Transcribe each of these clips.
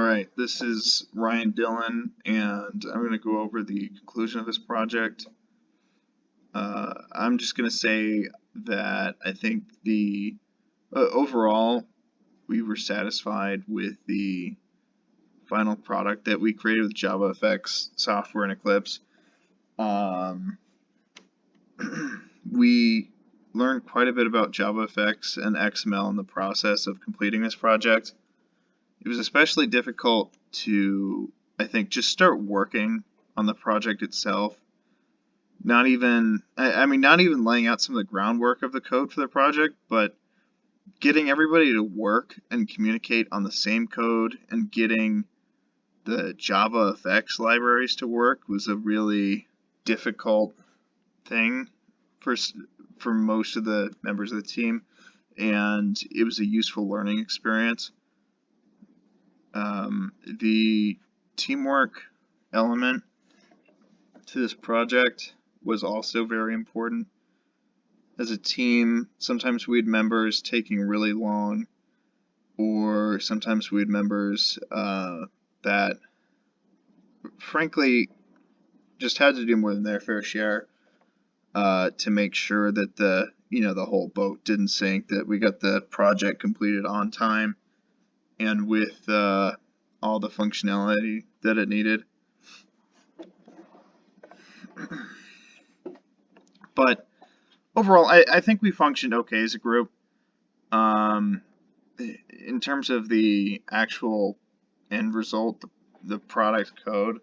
Alright, this is Ryan Dillon, and I'm going to go over the conclusion of this project. I'm just going to say that I think overall, we were satisfied with the final product that we created with JavaFX software and Eclipse. We learned quite a bit about JavaFX and XML in the process of completing this project. It was especially difficult to, I think, just start working on the project itself. Not even laying out some of the groundwork of the code for the project, but getting everybody to work and communicate on the same code and getting the JavaFX libraries to work was a really difficult thing for most of the members of the team, and it was a useful learning experience. The teamwork element to this project was also very important. As a team, sometimes we had members taking really long, or sometimes we had members that frankly just had to do more than their fair share to make sure that the whole boat didn't sink, that we got the project completed on time and with all the functionality that it needed. But overall, I think we functioned okay as a group. In terms of the actual end result, the product code,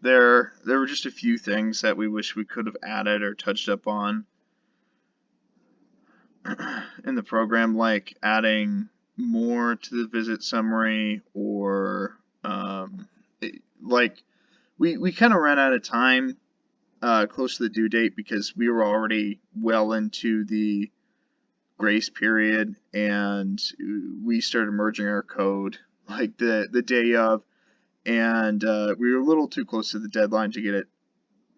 there were just a few things that we wish we could have added or touched up on in the program, like adding more to the visit summary, or we kind of ran out of time close to the due date because we were already well into the grace period, and we started merging our code like the day of, and we were a little too close to the deadline to get it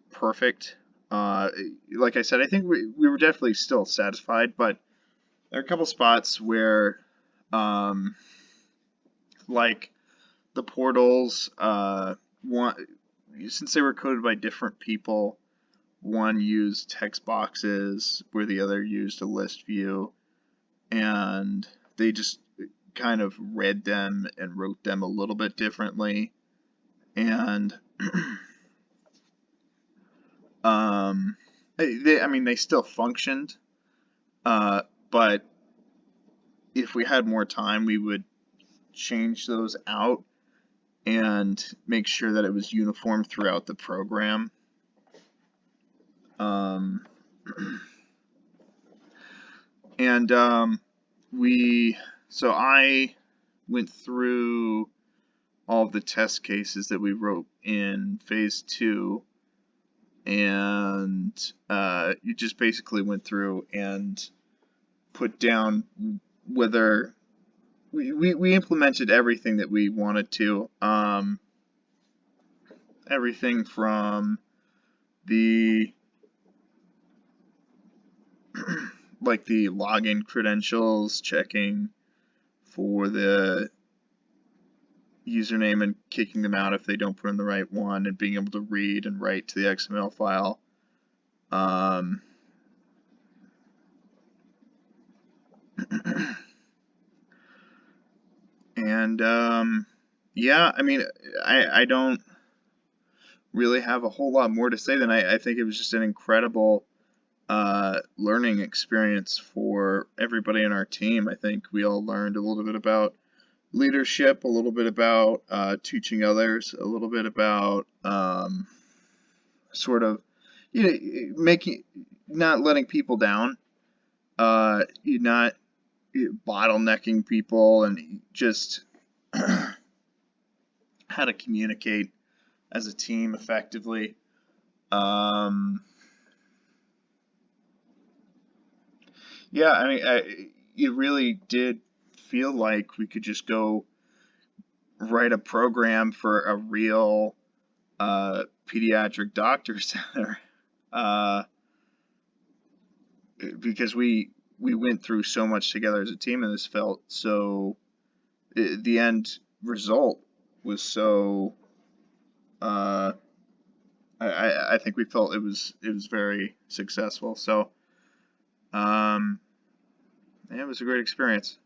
perfect. Like I said, I think we were definitely still satisfied, but there are a couple spots where like the portals, since they were coded by different people, one used text boxes where the other used a list view, and they just kind of read them and wrote them a little bit differently. And they still functioned, but if we had more time, we would change those out and make sure that it was uniform throughout the program. So I went through all of the test cases that we wrote in phase 2, and you just basically went through and put down whether we implemented everything that we wanted to, everything from the like the login credentials, checking for the username and kicking them out if they don't put in the right one, and being able to read and write to the XML file. Yeah, I don't really have a whole lot more to say than I think it was just an incredible learning experience for everybody in our team. I think we all learned a little bit about leadership, a little bit about teaching others, a little bit about sort of not letting people down, not bottlenecking people, and just how to communicate as a team effectively. Yeah, it really did feel like we could just go write a program for a real pediatric doctor center, because we went through so much together as a team, and this felt so. The end result was so. Uh, I think we felt it was very successful. So yeah, it was a great experience.